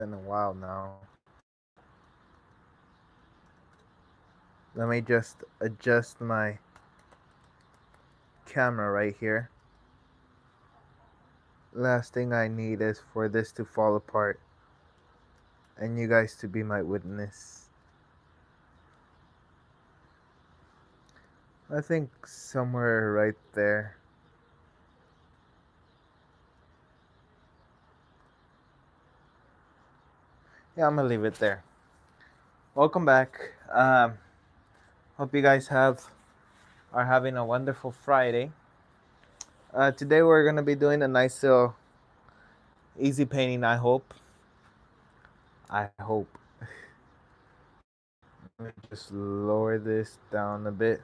been a while now. Let me just adjust my camera right here. Last thing I need is for this to fall apart and you guys to be my witness. I think somewhere right there. Yeah, I'm gonna leave it there. Welcome back. Hope you guys are having a wonderful Friday. Today we're gonna be doing a nice little easy painting. I hope. I hope. Let me just lower this down a bit.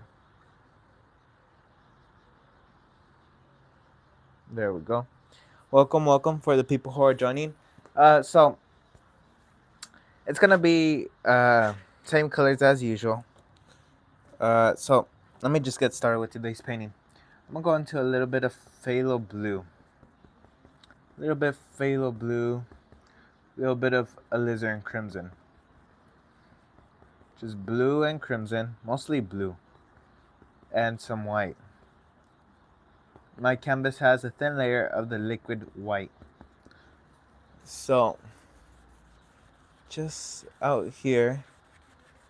There we go. Welcome for the people who are joining. So it's gonna be same colors as usual. So let me just get started with today's painting. I'm gonna go into a little bit of phthalo blue, a little bit of phthalo blue, a little bit of alizarin crimson. Just blue and crimson, mostly blue, and some white. My canvas has a thin layer of the liquid white. So just out here,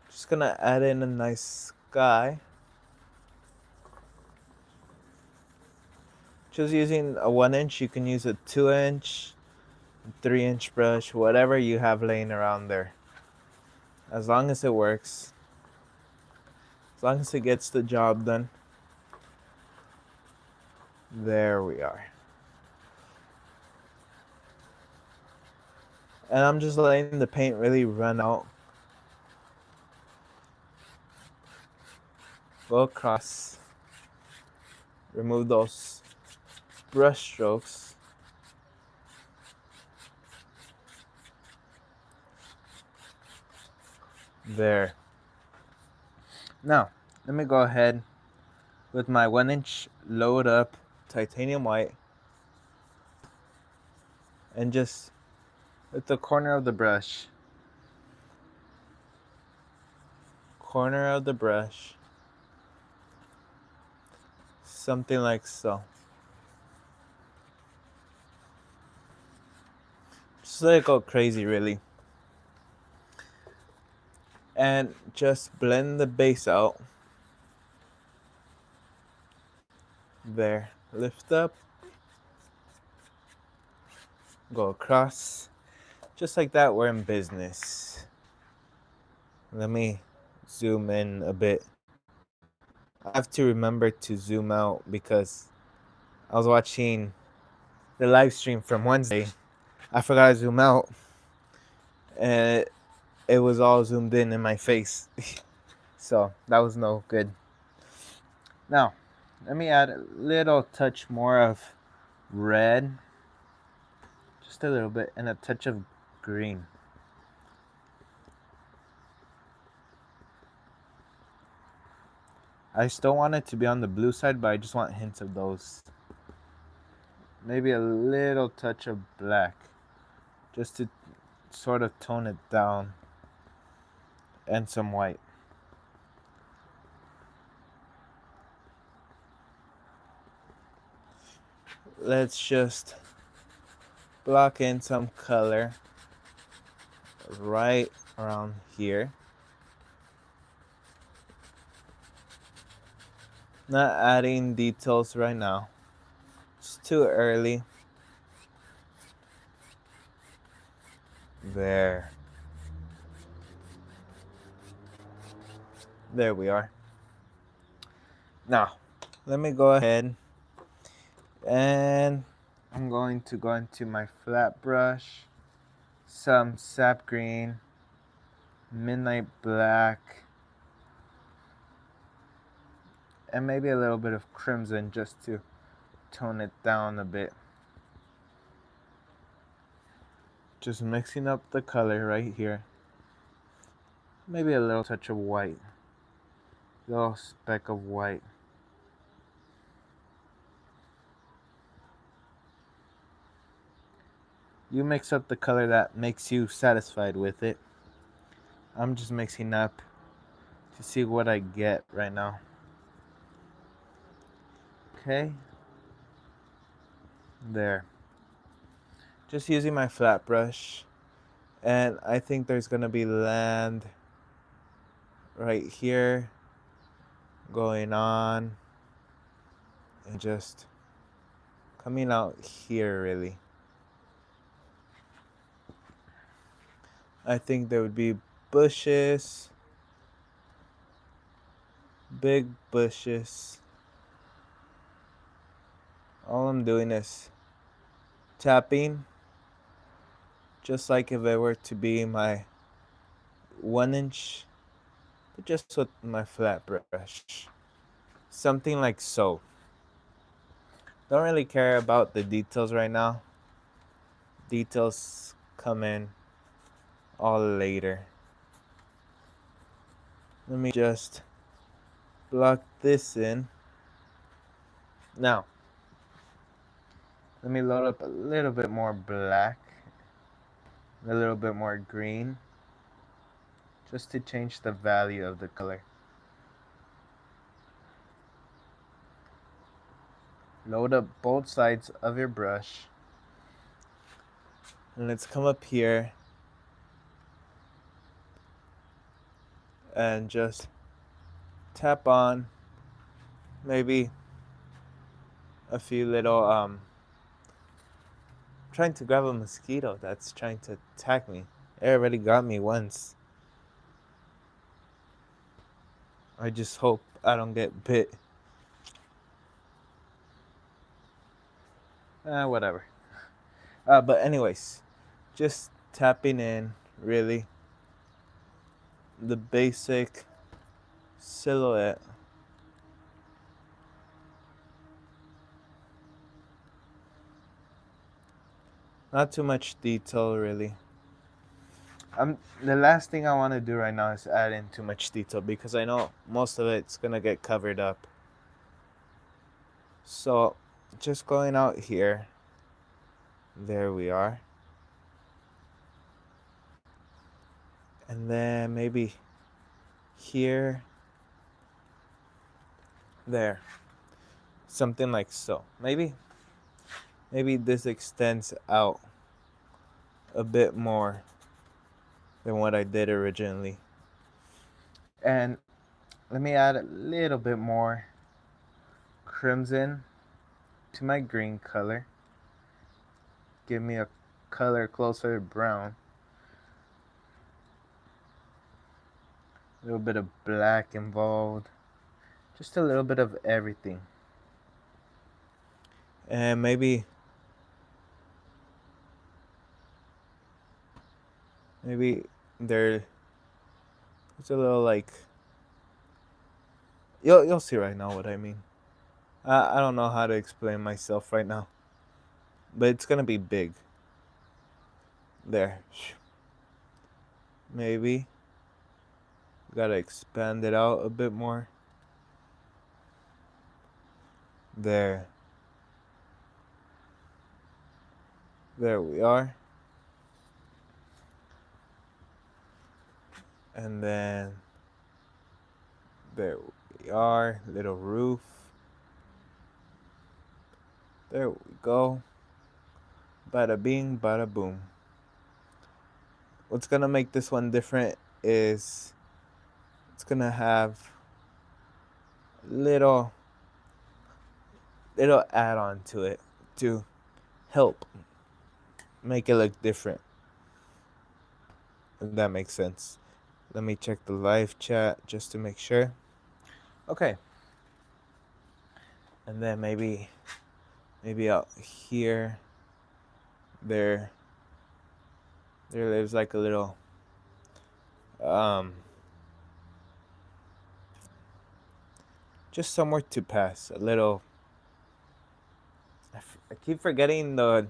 just gonna add in a nice sky. Just using a 1-inch, you can use a 2-inch, 3-inch brush, whatever you have laying around there. As long as it works, as long as it gets the job done. There we are. And I'm just letting the paint really run out. Go across. Remove those brush strokes. There. Now, let me go ahead with my 1-inch load up titanium white and just with the corner of the brush, something like so. Just let it go crazy, really. And just blend the base out. There. Lift up. Go across. Just like that, we're in business. Let me zoom in a bit. I have to remember to zoom out because I was watching the live stream from Wednesday. I forgot to zoom out. And it was all zoomed in my face. So that was no good. Now, let me add a little touch more of red. Just a little bit. And a touch of green. I still want it to be on the blue side, but I just want hints of those. Maybe a little touch of black. Just to sort of tone it down. And some white. Let's just block in some color right around here. Not adding details right now. It's too early. There. There we are. Now, let me go ahead and I'm going to go into my flat brush, some sap green, midnight black, and maybe a little bit of crimson just to tone it down a bit. Just mixing up the color right here. Maybe a little touch of white. Little speck of white. You mix up the color that makes you satisfied with it. I'm just mixing up to see what I get right now. Okay. There. Just using my flat brush. And I think there's gonna be land right here going on and just coming out here really. I think there would be bushes, big bushes. All I'm doing is tapping, just like if it were to be my 1 inch, but just with my flat brush. Something like so. Don't really care about the details right now. Details come in all later. Let me just block this in. Now, let me load up a little bit more black, a little bit more green, just to change the value of the color. Load up both sides of your brush. And let's come up here and just tap on maybe a few little trying to grab a mosquito that's trying to attack me. It already got me once. I just hope I don't get bit. Whatever. But anyways, just tapping in really the basic silhouette. Not too much detail really. The last thing I want to do right now is add in too much detail because I know most of it's gonna get covered up. So just going out here. There we are. And then maybe here. There. Something like so. Maybe this extends out a bit more than what I did originally. And let me add a little bit more crimson to my green color. Give me a color closer to brown. A little bit of black involved. Just a little bit of everything. And maybe there's a little like you'll see right now what I mean. I don't know how to explain myself right now, but it's gonna be big. There. Maybe gotta expand it out a bit more. There. There we are. And then there we are, little roof. There we go. Bada bing, bada boom. What's gonna make this one different is it's gonna have little add on to it to help make it look different. If that makes sense. Let me check the live chat just to make sure. Okay. And then maybe out here there lives like a little just somewhere to pass, a little I keep forgetting the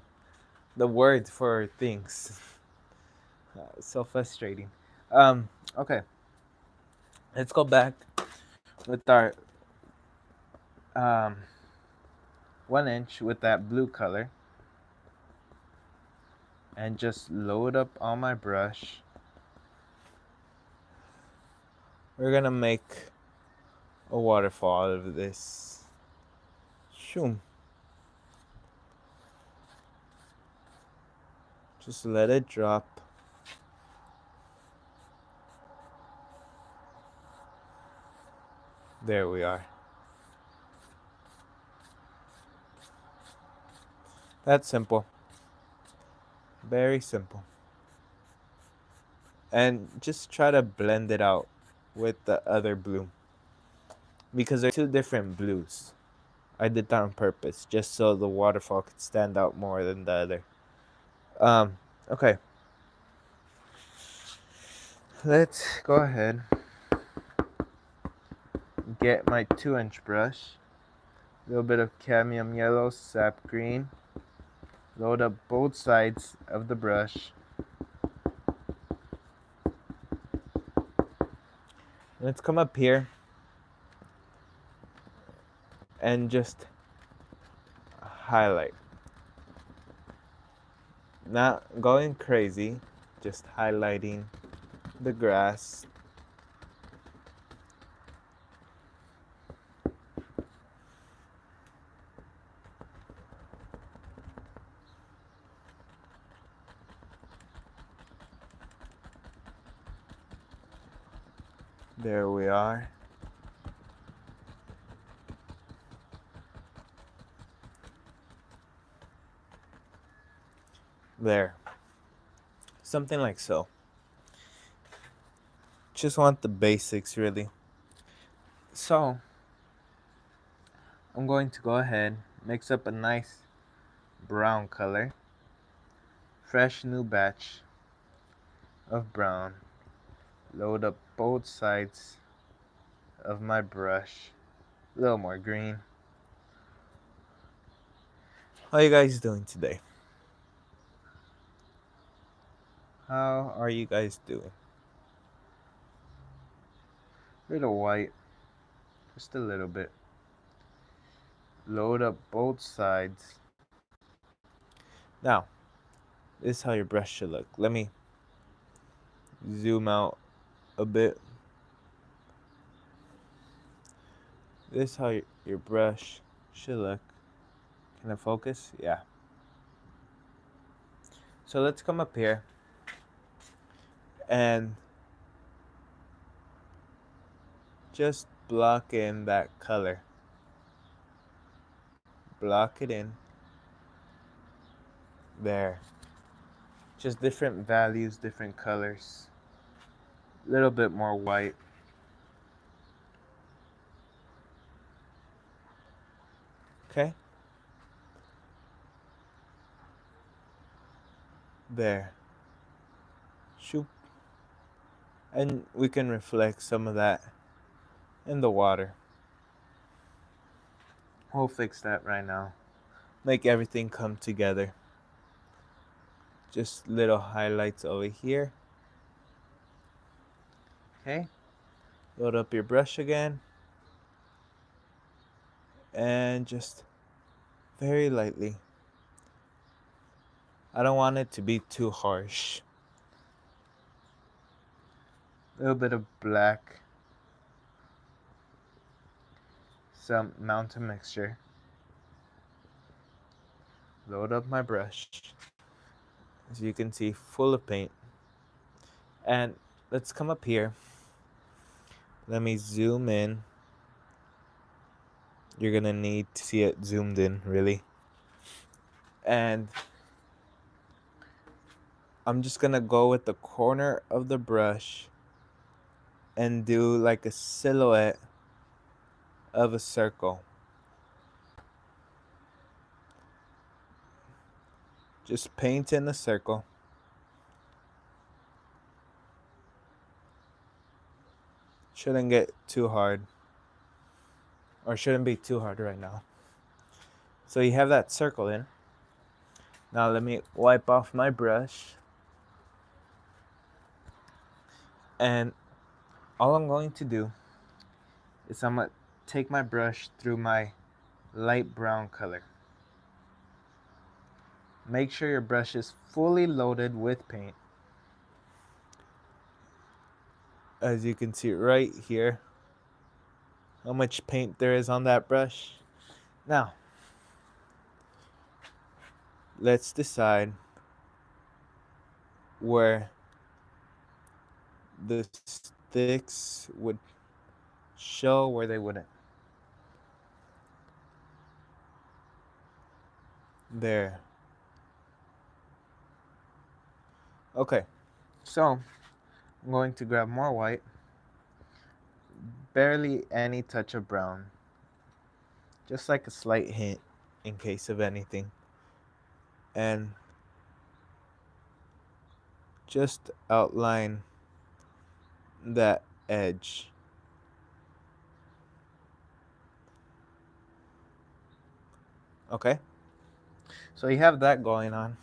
word for things. So frustrating. Okay. Let's go back with our 1 inch with that blue color. and just load up on my brush. We're gonna make a waterfall out of this. Shoom. Just let it drop. There we are. That's simple. Very simple. And just try to blend it out with the other blue, because they're two different blues. I did that on purpose, just so the waterfall could stand out more than the other. Okay. Let's go ahead. Get my 2-inch brush. A little bit of cadmium yellow, sap green. Load up both sides of the brush. Let's come up here and just highlight. Not going crazy, just highlighting the grass. There we are. There. Something like so. Just want the basics, really. So, I'm going to go ahead, mix up a nice brown color. Fresh new batch of brown. Load up both sides of my brush. A little more green. How you guys doing today? How are you guys doing? Little white, just a little bit. Load up both sides. Now, this is how your brush should look. Let me zoom out a bit. This is how your brush should look. Can I focus? Yeah. So let's come up here and just block in that color. Block it in. There. Just different values, different colors. A little bit more white. Okay? There. Shoop. And we can reflect some of that in the water. We'll fix that right now. Make everything come together. Just little highlights over here. Okay? Load up your brush again. And just very lightly. I don't want it to be too harsh. A little bit of black. Some mountain mixture. Load up my brush. As you can see, full of paint. And let's come up here. Let me zoom in. You're gonna need to see it zoomed in, really. And I'm just gonna go with the corner of the brush and do like a silhouette of a circle. Just paint in a circle. Shouldn't get too hard. Or shouldn't be too hard right now. So you have that circle in. Now let me wipe off my brush. And all I'm going to do is I'm going to take my brush through my light brown color. Make sure your brush is fully loaded with paint. As you can see right here, how much paint there is on that brush. Now, let's decide where the sticks would show, where they wouldn't. There. Okay, so I'm going to grab more white, barely any touch of brown, just like a slight hint in case of anything, and just outline that edge. Okay, so you have that going on.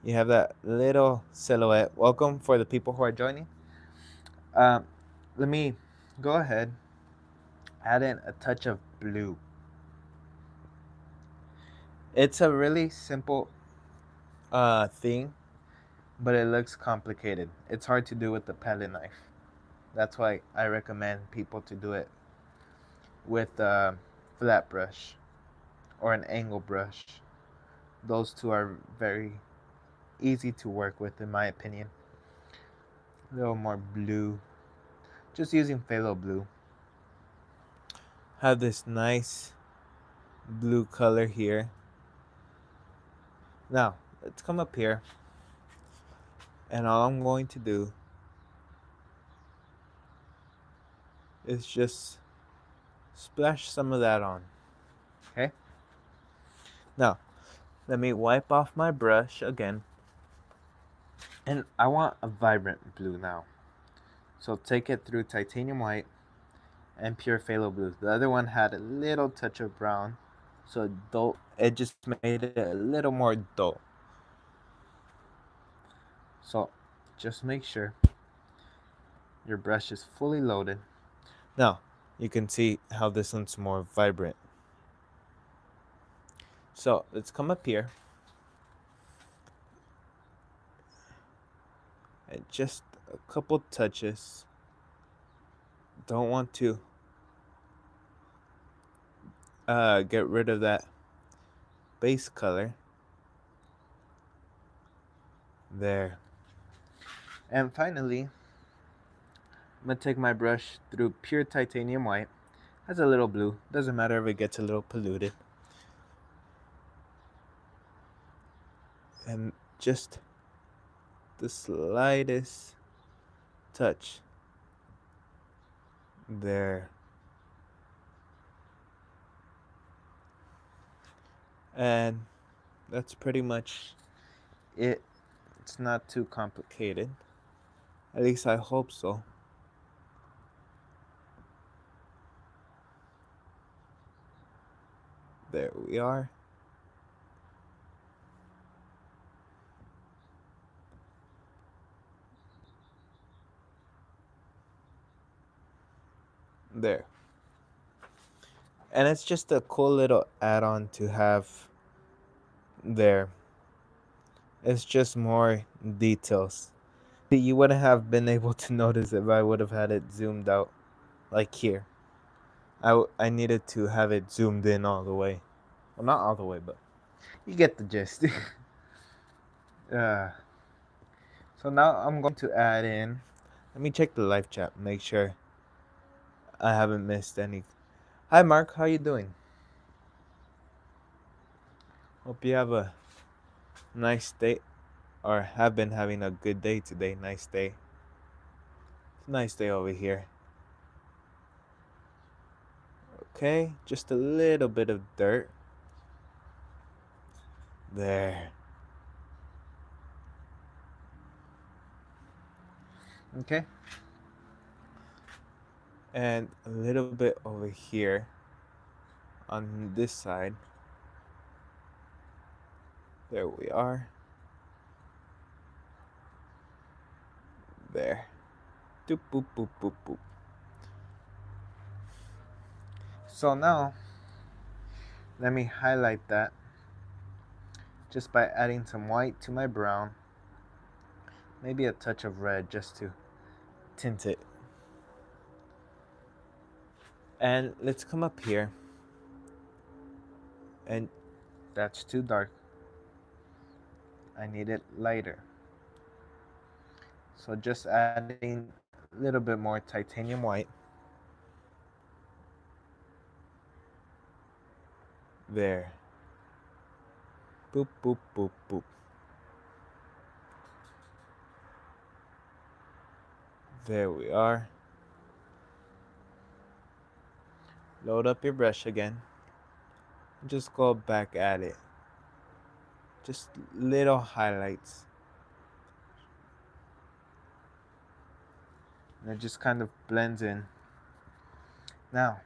You have that little silhouette. Welcome for the people who are joining. Um, Let me go ahead, add in a touch of blue. It's a really simple thing, but it looks complicated. It's hard to do with the palette knife. That's why I recommend people to do it with a flat brush or an angle brush. Those two are very easy to work with, in my opinion. A little more blue. Just using phthalo blue. Have this nice blue color here. Now, let's come up here. And all I'm going to do is just splash some of that on. Okay? Now, let me wipe off my brush again. And I want a vibrant blue now. So take it through titanium white and pure phthalo blue. The other one had a little touch of brown, so it just made it a little more dull. So just make sure your brush is fully loaded. Now you can see how this one's more vibrant. So let's come up here and just a couple touches. Don't want to get rid of that base color. There. And finally, I'm going to take my brush through pure titanium white. Has a little blue. Doesn't matter if it gets a little polluted. And just the slightest touch. There. And that's pretty much it. It's not too complicated. At least I hope so. There we are. There. And it's just a cool little add-on to have there. It's just more details. You wouldn't have been able to notice if I would have had it zoomed out, like here. I needed to have it zoomed in all the way. Well, not all the way, but you get the gist. uh, so now I'm going to add in. Let me check the live chat, make sure I haven't missed any. Hi, Mark. How you doing? Hope you have a nice day, or have been having a good day today. Nice day. It's a nice day over here. Okay, just a little bit of dirt. There. Okay. And a little bit over here on this side. There we are. There. Doop, boop, boop, boop, boop. So now, let me highlight that just by adding some white to my brown, maybe a touch of red just to tint it. And let's come up here, and that's too dark. I need it lighter. So just adding a little bit more titanium white. There. Boop, boop, boop, boop. There we are. Load up your brush again. Just go back at it. Just little highlights. And it just kind of blends in. Now,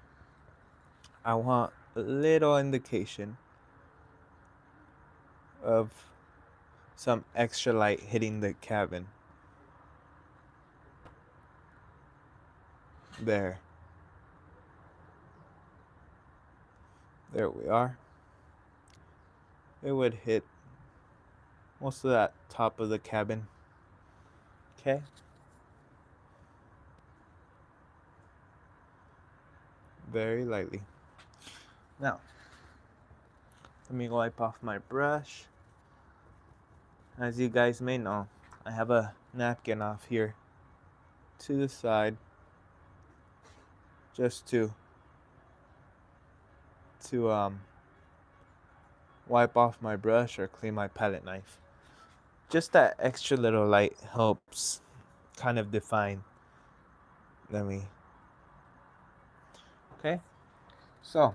I want a little indication of some extra light hitting the cabin. There. There we are. It would hit most of that top of the cabin. Okay. Very lightly. Now, let me wipe off my brush. As you guys may know, I have a napkin off here to the side just to wipe off my brush or clean my palette knife. Just that extra little light helps kind of define. Okay, so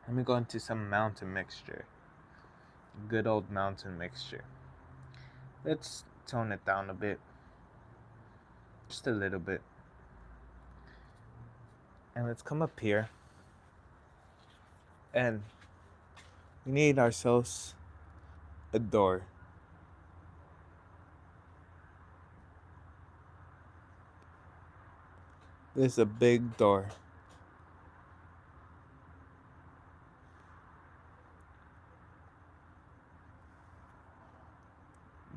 let me go into some mountain mixture. Good old mountain mixture. Let's tone it down a bit. Just a little bit. And let's come up here. And we need ourselves a door. This is a big door.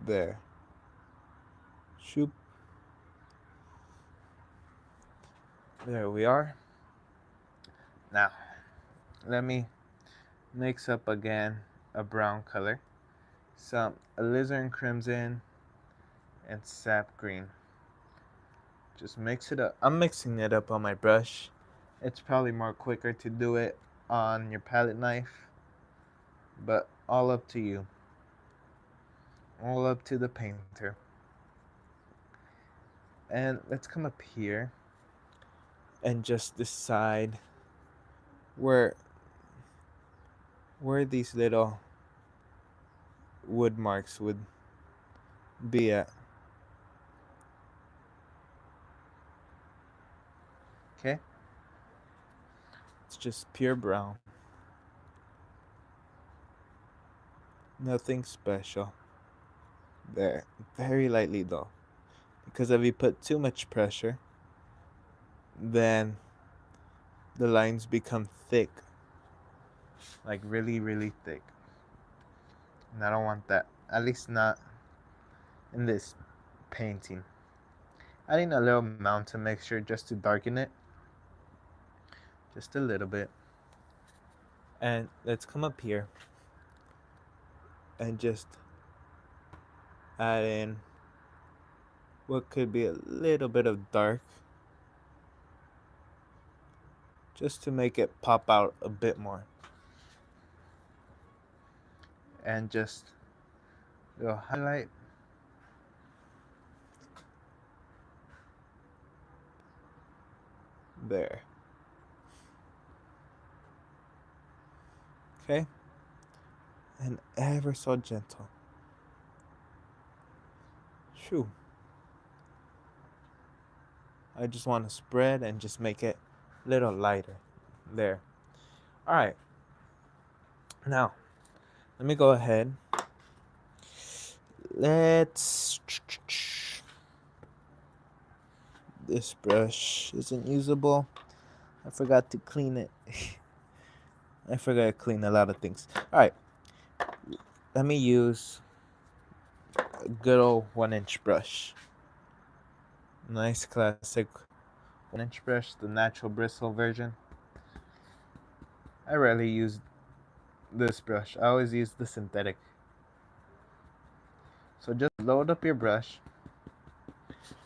There. Shoop. There we are. Now, let me mix up again a brown color, some alizarin crimson, and sap green. Just mix it up. I'm mixing it up on my brush. It's probably more quicker to do it on your palette knife, but all up to you. All up to the painter. And let's come up here and just decide where these little wood marks would be at. Okay? It's just pure brown. Nothing special. There. Very lightly though. Because if you put too much pressure, then the lines become thick. Like really, really thick. And I don't want that. At least not in this painting. Adding a little mountain mixture just to darken it. Just a little bit. And let's come up here and just add in what could be a little bit of dark, just to make it pop out a bit more. And just a little highlight. There. Okay? And ever so gentle. Shoo. I just want to spread and just make it a little lighter. There. Alright. Now, let me go ahead. Let's... This brush isn't usable. I forgot to clean it. I forgot to clean a lot of things. Alright. let me use a good old 1-inch brush. Nice classic 1-inch brush, the natural bristle version. I rarely use this brush. I always use the synthetic. So just load up your brush.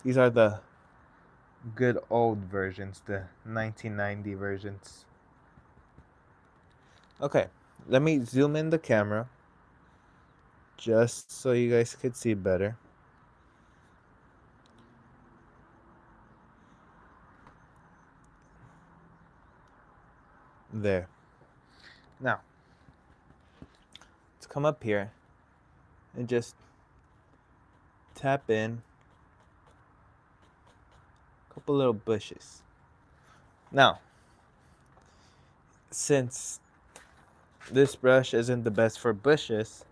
These are the good old versions, the 1990 versions. Okay, let me zoom in the camera just so you guys could see better. There. Now, let's come up here and just tap in a couple little bushes. Now, since this brush isn't the best for bushes,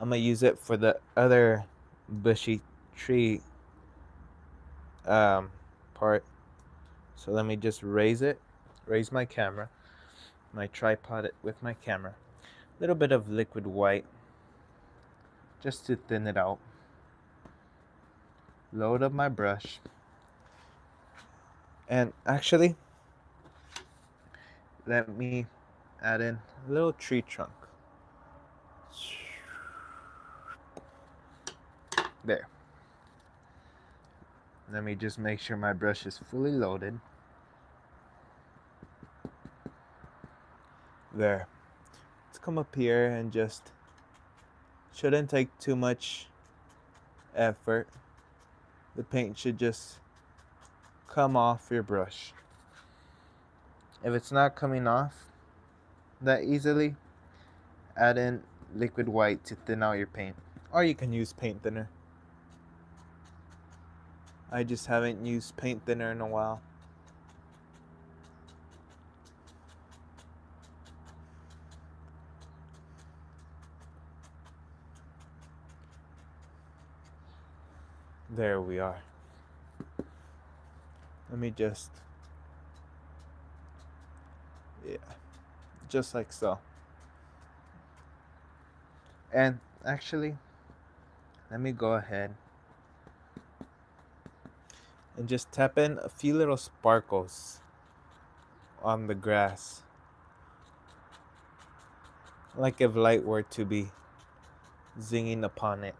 I'm gonna use it for the other bushy tree part. So let me just raise my camera, my tripod with my camera. A little bit of liquid white just to thin it out. Load up my brush. And actually, let me add in a little tree trunk. There. Let me just make sure my brush is fully loaded. There. Let's come up here and just, shouldn't take too much effort. The paint should just come off your brush. If it's not coming off that easily, add in liquid white to thin out your paint. Or you can use paint thinner. I just haven't used paint thinner in a while. There we are. Let me just, yeah, just like so. And actually, let me go ahead and just tap in a few little sparkles on the grass. Like if light were to be zinging upon it.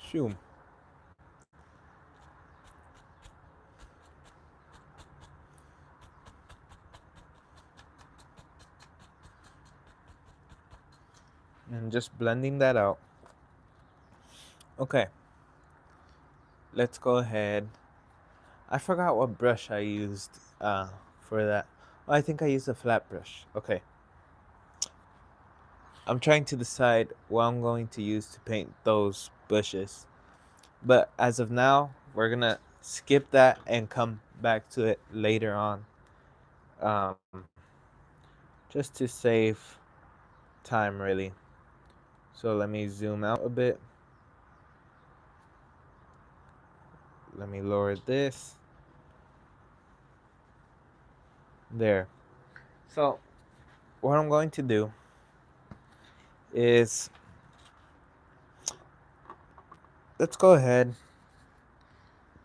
Shoom. And just blending that out. Okay. Let's go ahead. I forgot what brush I used for that. Oh, I think I used a flat brush. Okay. I'm trying to decide what I'm going to use to paint those bushes. But as of now, we're gonna skip that and come back to it later on. Um, just to save time, really. So let me zoom out a bit. Let me lower this. There. So what I'm going to do is, let's go ahead.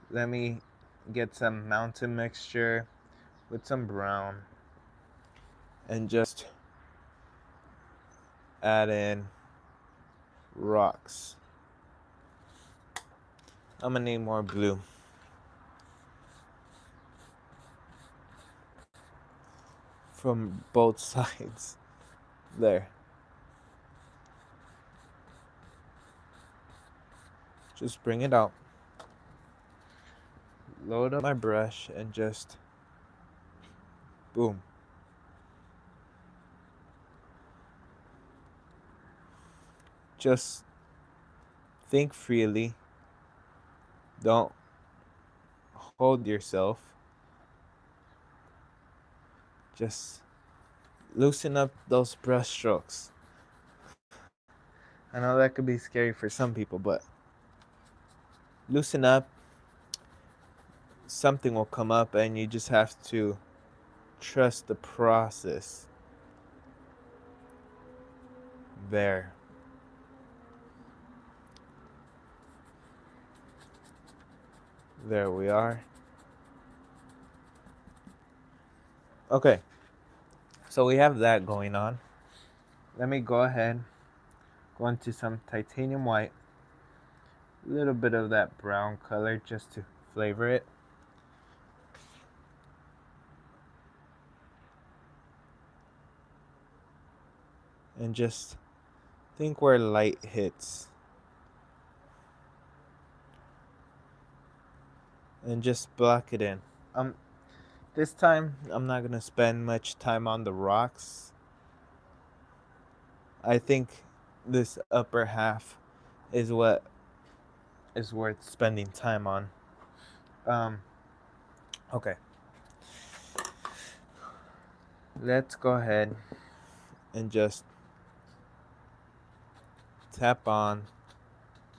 Let me get some mountain mixture with some brown and just add in rocks. I'm gonna need more blue. From both sides. There. Just bring it out. Load up my brush and just boom. Just think freely. Don't hold yourself. Just loosen up those brush strokes. I know that could be scary for some people, but loosen up. Something will come up and you just have to trust the process. There. There we are. Okay, so we have that going on. Let me go ahead, go into some titanium white, a little bit of that brown color just to flavor it. And just think where light hits. And just block it in. This time I'm not gonna spend much time on the rocks. I think this upper half is what is worth spending time on. Um, okay, let's go ahead and just tap on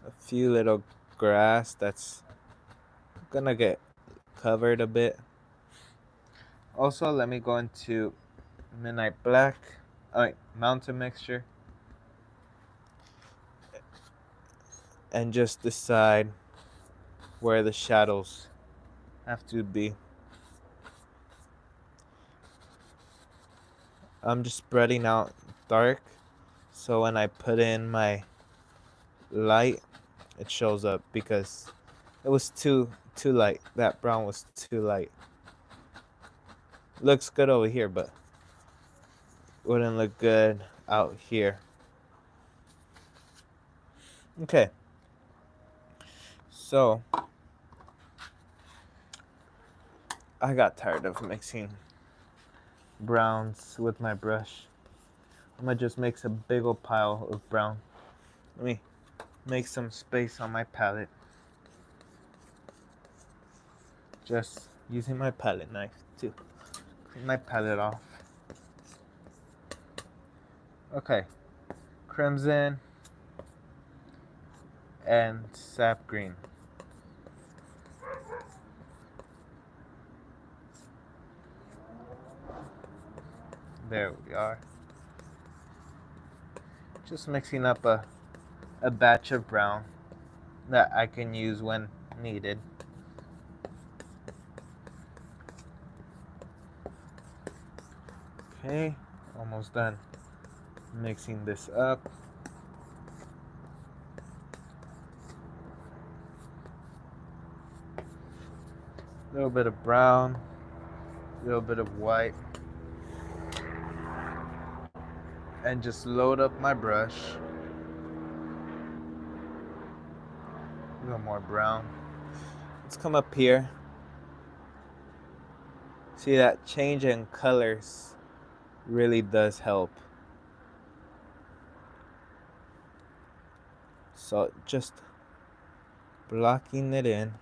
a few little grass that's gonna get covered a bit. Also, let me go into Midnight Black, Mountain Mixture, and just decide where the shadows have to be. I'm just spreading out dark, so when I put in my light, it shows up because it was too light. That brown was too light. Looks good over here, but wouldn't look good out here. Okay. So I got tired of mixing browns with my brush. I'm gonna just mix a big old pile of brown. Let me make some space on my palette. Just using my palette knife to clean my palette off. Okay. Crimson and sap green. There we are. Just mixing up a batch of brown that I can use when needed. Okay, almost done mixing this up. A little bit of brown, a little bit of white, and just load up my brush. A little more brown. Let's come up here. See, that change in colors really does help. So just blocking it in,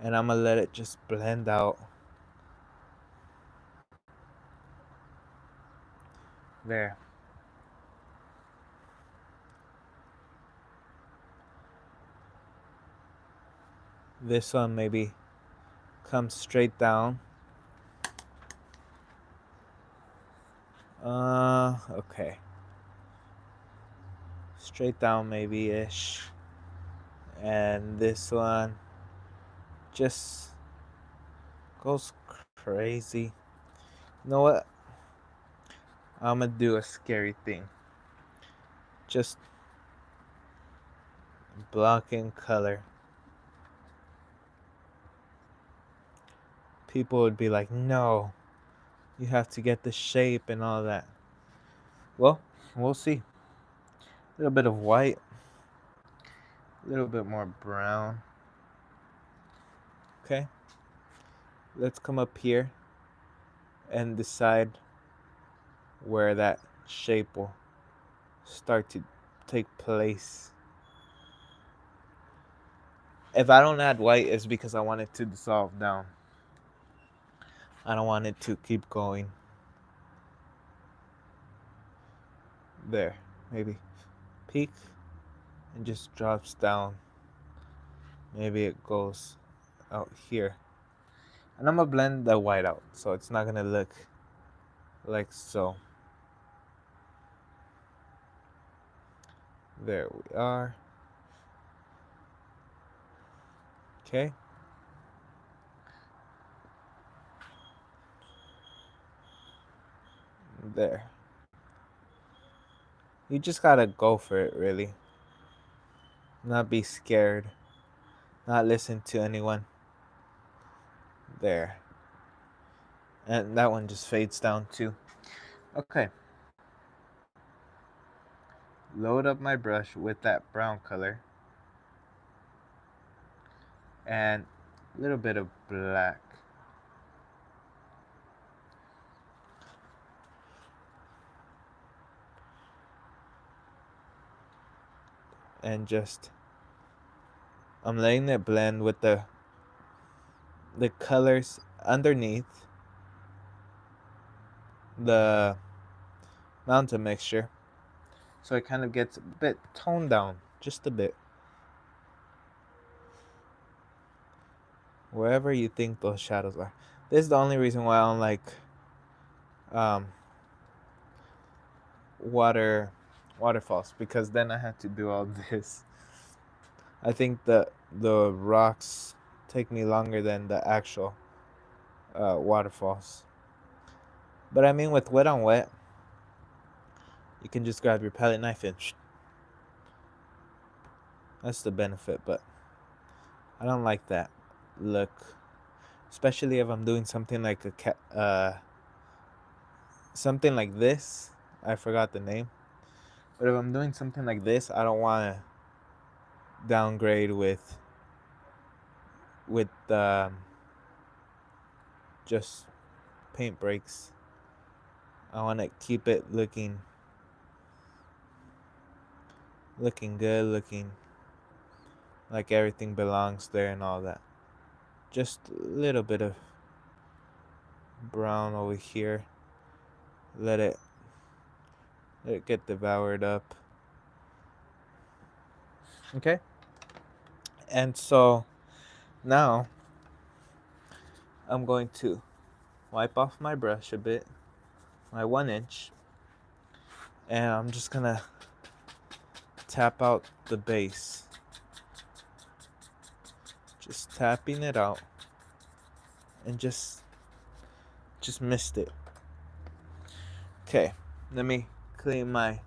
and I'm gonna let it just blend out. There. This one maybe comes straight down. Okay. Straight down maybe ish. And this one just goes crazy. You know what? I'm gonna do a scary thing. Just blocking color. People would be like, no, you have to get the shape and all that. Well, we'll see. A little bit of white, a little bit more brown. Okay, let's come up here and decide where that shape will start to take place. If I don't add white, it's because I want it to dissolve down. I don't want it to keep going. There, maybe peak and just drops down. Maybe it goes out here. And I'm gonna blend the white out so it's not gonna look like so. There we are. Okay. There. You just gotta go for it, really. Not be scared. Not listen to anyone. There. And that one just fades down too. Okay. Load up my brush with that brown color. And a little bit of black. And just I'm letting it blend with the colors underneath the mountain mixture. So it kind of gets a bit toned down, just a bit. Wherever you think those shadows are. This is the only reason why I don't like um, water waterfalls, because then I have to do all this. I think the rocks take me longer than the actual waterfalls. But I mean, with wet on wet, you can just grab your palette knife and that's the benefit. But I don't like that look, especially if I'm doing something like something like this. I forgot the name. But if I'm doing something like this, I don't want to downgrade with just paint breaks. I want to keep it looking good, looking like everything belongs there and all that. Just a little bit of brown over here. Let it get devoured up. Okay? And so now I'm going to wipe off my brush a bit, my 1 inch, and I'm just gonna tap out the base. Just tapping it out and just missed it. Okay, let me clean my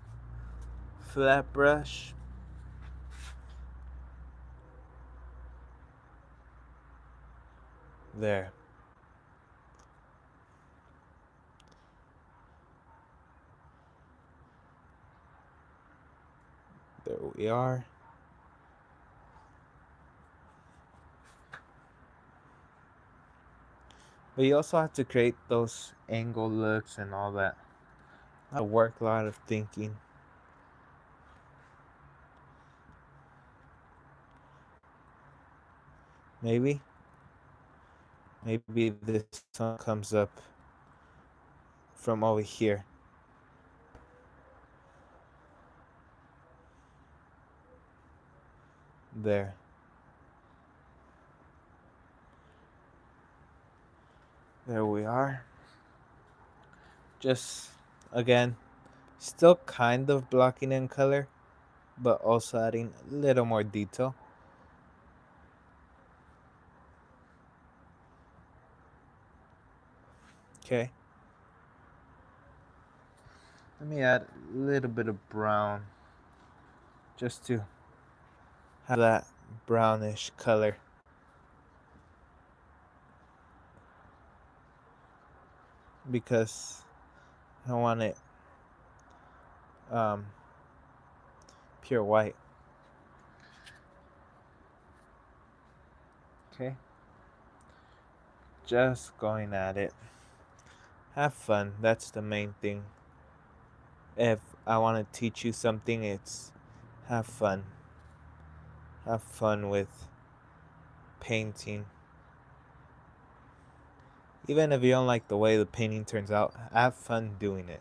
flat brush. There. There we are. But you also have to create those angle looks and all that. A lot of work, a lot of thinking. Maybe. Maybe this sun comes up from over here. There. There we are. Just, again, still kind of blocking in color, but also adding a little more detail. Okay. Let me add a little bit of brown just to have that brownish color. Because I want it um, pure white. Okay. Just going at it. Have fun. That's the main thing. If I want to teach you something, it's have fun. Have fun with painting. Even if you don't like the way the painting turns out, have fun doing it.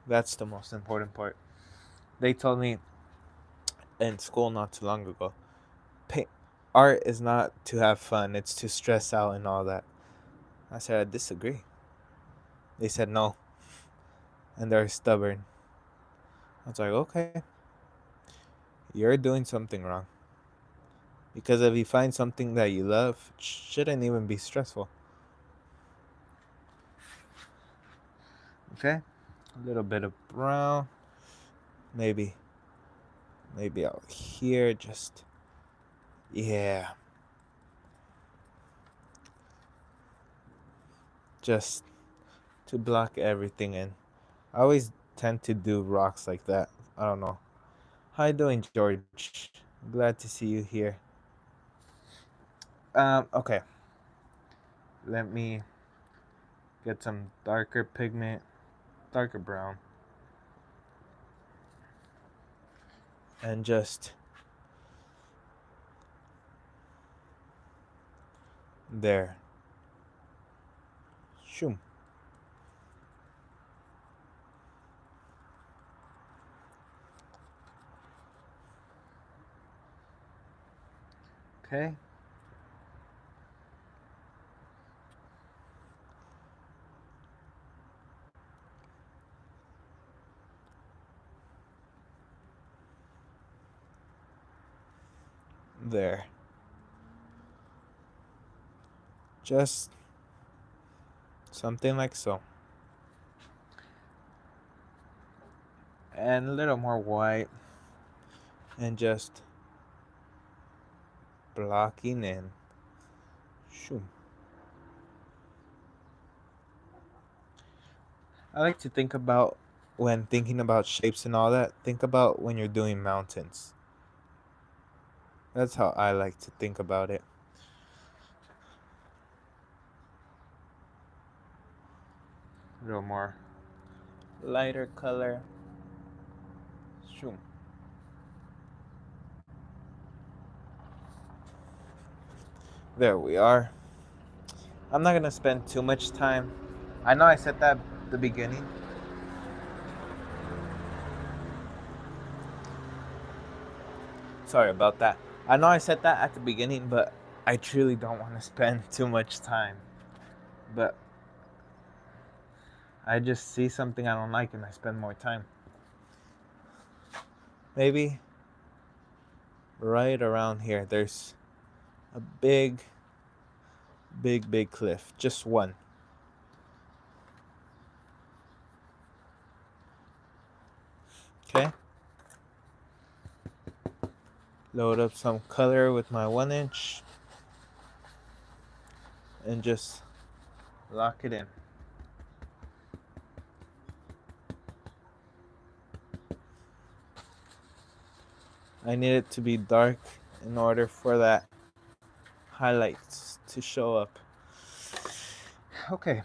That's the most important part. They told me in school not too long ago, paint art is not to have fun, it's to stress out and all that. I said I disagree. They said no, and they're stubborn. I was like, okay. you're doing something wrong. Because if you find something that you love, it shouldn't even be stressful. Okay? A little bit of brown. Maybe. Maybe out here. Just. Yeah. Just to block everything in. I always tend to do rocks like that. I don't know. How you doing, George? Glad to see you here. Okay. Let me get some darker pigment, darker brown, and just there. Shoom. Okay. There. Just something like so. And a little more white. And just blocking in. Shoom. I like to think about when thinking about shapes and all that, think about when you're doing mountains. That's how I like to think about it. A little more lighter color. Shoom. There we are. I'm not gonna spend too much time. I know I said that at the beginning. Sorry about that. I know I said that at the beginning, but I truly don't want to spend too much time. But I just see something I don't like and I spend more time. Maybe right around here, there's a big cliff. Just one. Okay. Load up some color with my 1 inch and just lock it in. I need it to be dark in order for that highlights to show up. Okay,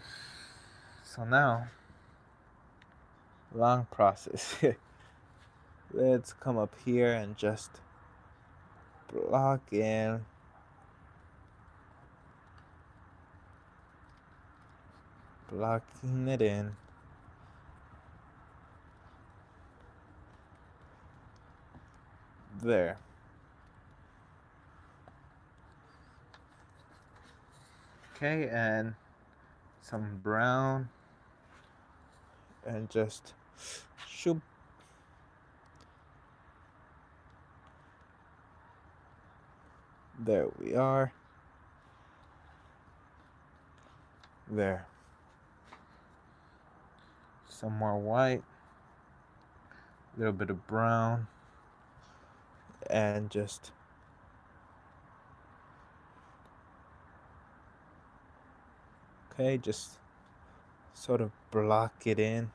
so now, long process. Let's come up here and just block in. Blocking it in. There. Okay, and some brown. And just shoop. There we are. There. Some more white. A little bit of brown. And just okay, just sort of block it in.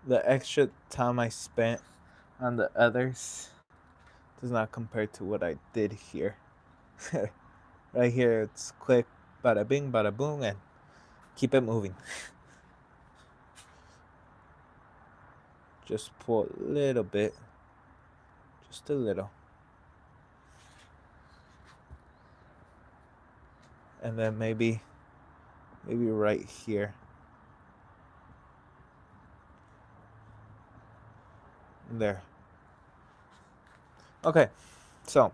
The extra time I spent on the others does not compare to what I did here. Right here, it's quick, bada bing, bada boom, and keep it moving. Just pull a little bit, just a little. And then maybe right here. There. Okay, so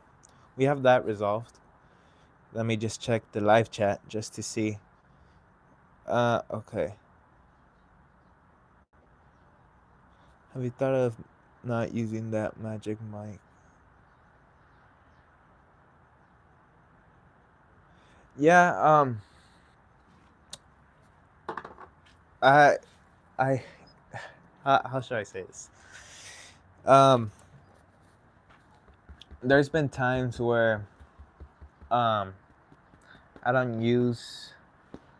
we have that resolved. Let me just check the live chat just to see. Okay. Have you thought of not using that magic mic. Yeah, I I how should I say this? Um there's been times where um I don't use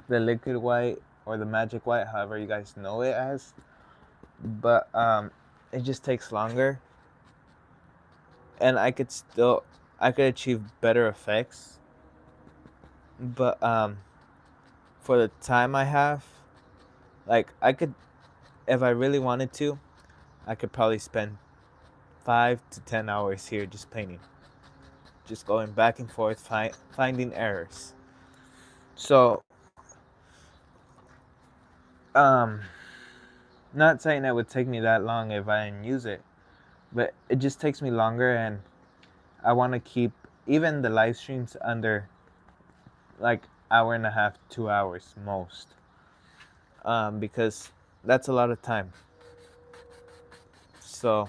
the liquid white or the magic white, however you guys know it as, but it just takes longer, and I could achieve better effects, but for the time I have, like I could, if I really wanted to, I could probably spend 5 to 10 hours here just painting, just going back and forth, finding errors. So um not saying it would take me that long if I didn't use it, but it just takes me longer, and I want to keep even the live streams under like hour and a half, 2 hours most, because that's a lot of time. So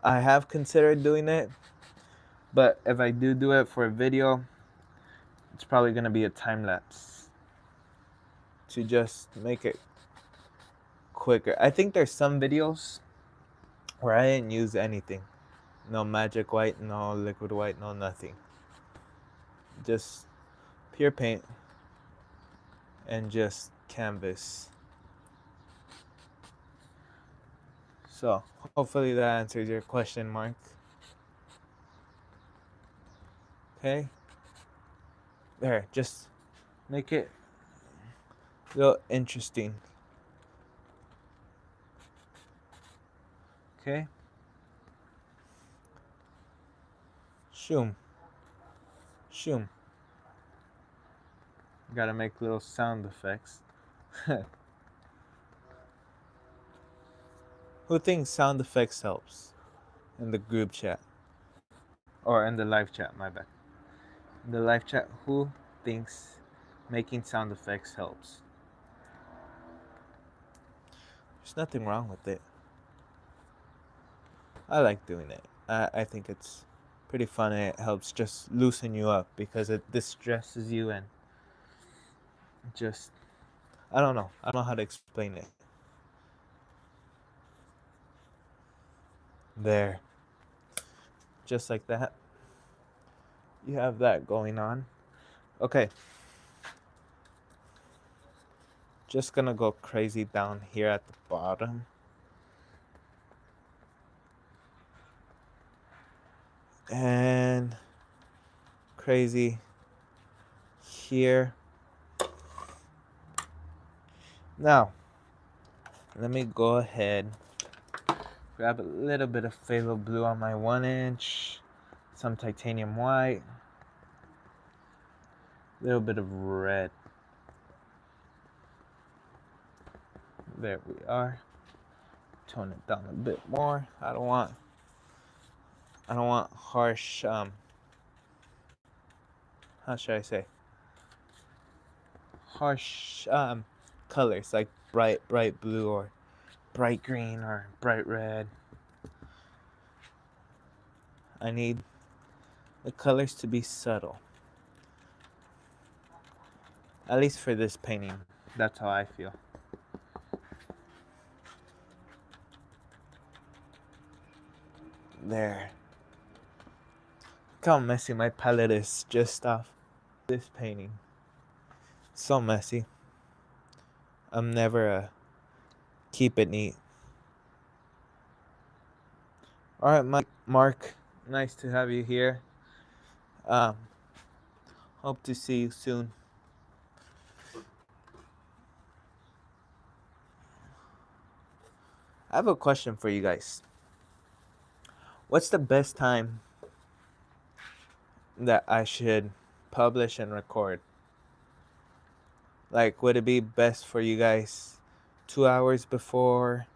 I have considered doing it, but if I do it for a video, it's probably gonna be a time lapse to just make it quicker. I think there's some videos where I didn't use anything, no magic white, no liquid white, no nothing, just pure paint and just canvas. So hopefully that answers your question, Mark. Okay, there, just make it real interesting. Okay, shoom, shoom. Gotta make little sound effects. Who thinks sound effects helps in the group chat or in the live chat? My bad. In the live chat, who thinks making sound effects helps? There's nothing wrong with it. I like doing it. I think it's pretty fun, and it helps just loosen you up because it distresses you, and just I don't know. I don't know how to explain it. There. Just like that. You have that going on. Okay. Just gonna go crazy down here at the bottom. And crazy here. Now, let me go ahead, grab a little bit of phthalo blue on my 1-inch, some titanium white, a little bit of red. There we are. Tone it down a bit more. I don't want harsh how should I say? Harsh colors like bright blue or bright green or bright red. I need the colors to be subtle. At least for this painting. That's how I feel. There. Look how messy my palette is just off this painting. So messy. I'm never keep it neat. Alright, Mark. Nice to have you here. Hope to see you soon. I have a question for you guys. What's the best time that I should publish and record? Like, would it be best for you guys 2 hours before,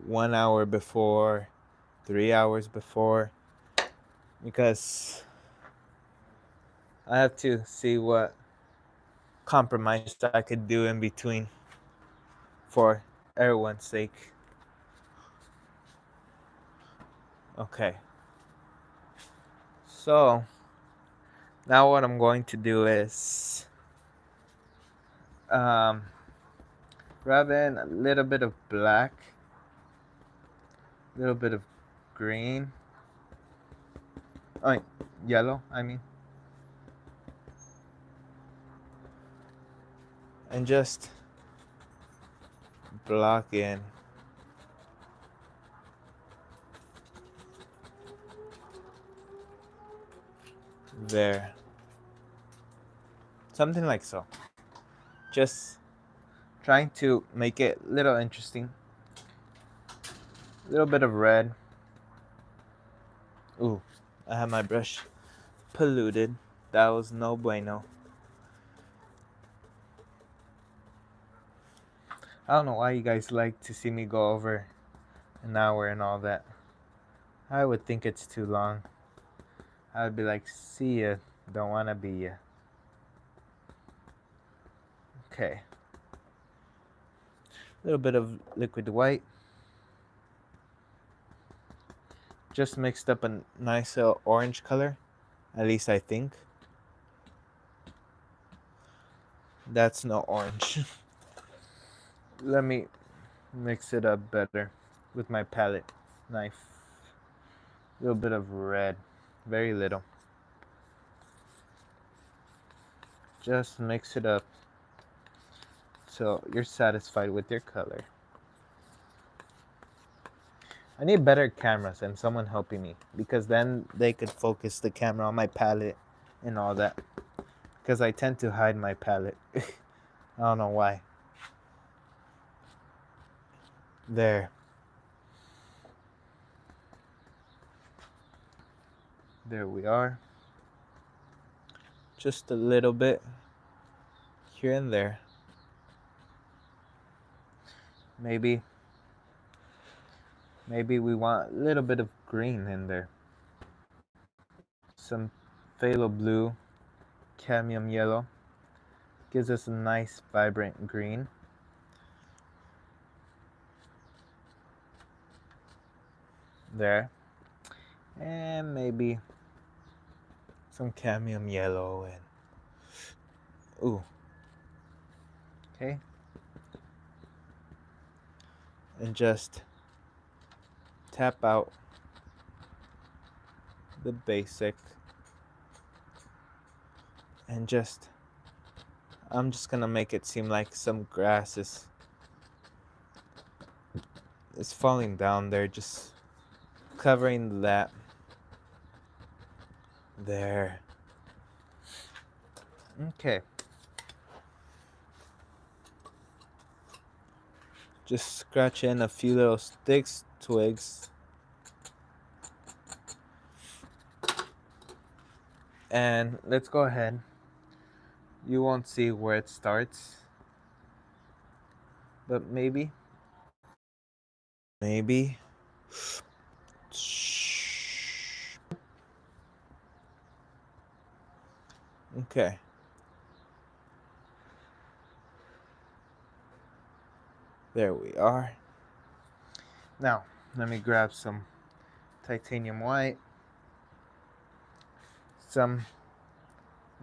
1 hour before, 3 hours before? Because I have to see what compromise I could do in between for everyone's sake. Okay. So now what I'm going to do is um, rub in a little bit of black, a little bit of green, oh, yellow, I mean, and just block in there. Something like so. Just trying to make it a little interesting. A little bit of red. Ooh, I have my brush polluted. That was no bueno. I don't know why you guys like to see me go over an hour and all that. I would think it's too long. I would be like, see ya, don't wanna be ya. Okay. A little bit of liquid white. Just mixed up a nice orange color. At least I think. That's no orange. Let me mix it up better with my palette knife. A little bit of red. Very little. Just mix it up so you're satisfied with your color. I need better cameras and someone helping me, because then they could focus the camera on my palette and all that. Because I tend to hide my palette. I don't know why. There. There we are. Just a little bit here and there. Maybe we want a little bit of green in there. Some phthalo blue, cadmium yellow. Gives us a nice vibrant green. There. And maybe some cadmium yellow and ooh. Okay. And just tap out the basic and just I'm just gonna make it seem like some grass is falling down there, just covering that there. Okay. Just scratch in a few little sticks, twigs. And let's go ahead. You won't see where it starts. But maybe. Okay. There we are. Now, let me grab some titanium white, some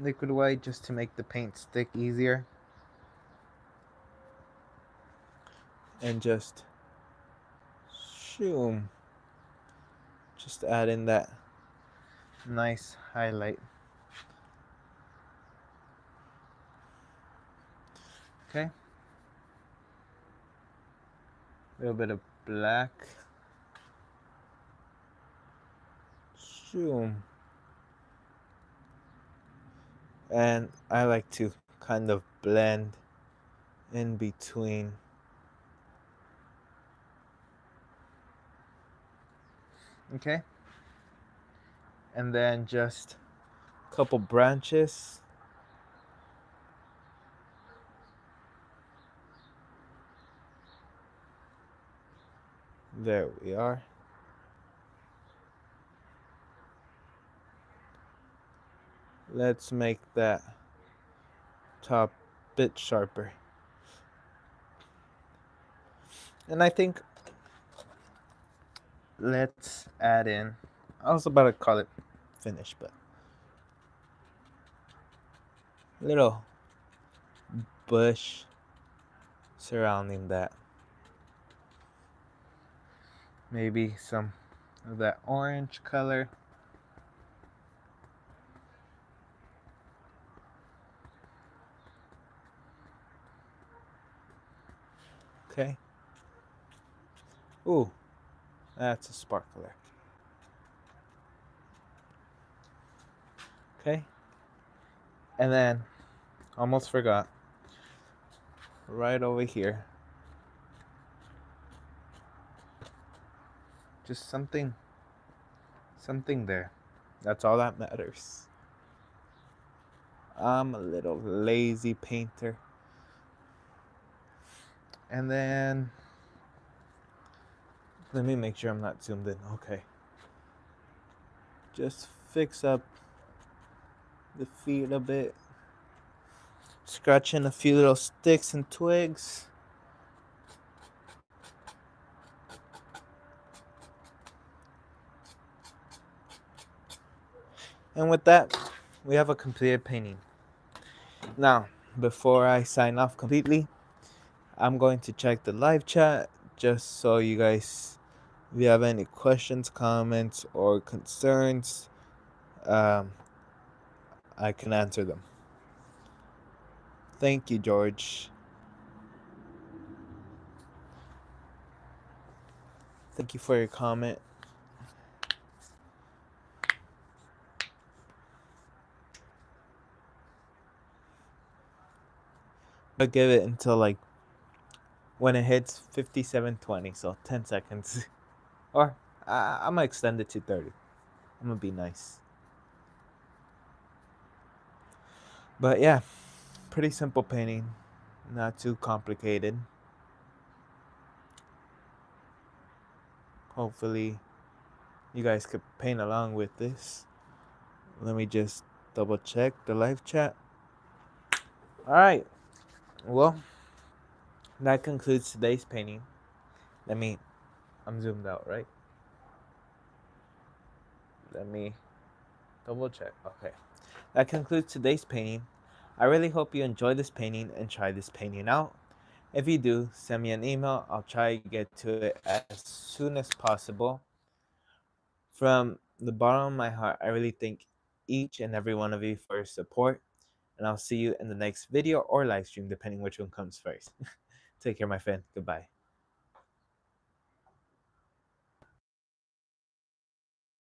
liquid white just to make the paint stick easier, and just shoom. Just add in that nice highlight. Okay. A little bit of black. Shoom. And I like to kind of blend in between. Okay. And then just a couple branches. There we are. Let's make that top bit sharper. And I think let's add in. I was about to call it finish, but little bush surrounding that. Maybe some of that orange color. Okay. Ooh, that's a sparkler. Okay. And then, almost forgot, right over here, just something there. That's all that matters. I'm a little lazy painter. And then, let me make sure I'm not zoomed in. Okay. Just fix up the feet a bit. Scratching a few little sticks and twigs. And with that, we have a completed painting. Now, before I sign off completely, I'm going to check the live chat just so you guys, if you have any questions, comments, or concerns, um, I can answer them. Thank you, George. Thank you for your comment. I'll give it until like when it hits 57:20, so 10 seconds. Or I'm gonna extend it to 30. I'm gonna be nice. But yeah, pretty simple painting, not too complicated. Hopefully, you guys could paint along with this. Let me just double check the live chat. All right. Well, that concludes today's painting. Let me, I'm zoomed out, right? Let me double check. Okay. That concludes today's painting. I really hope you enjoyed this painting and try this painting out. If you do, send me an email. I'll try to get to it as soon as possible. From the bottom of my heart, I really thank each and every one of you for your support. And I'll see you in the next video or live stream, depending which one comes first. Take care, my friend. Goodbye.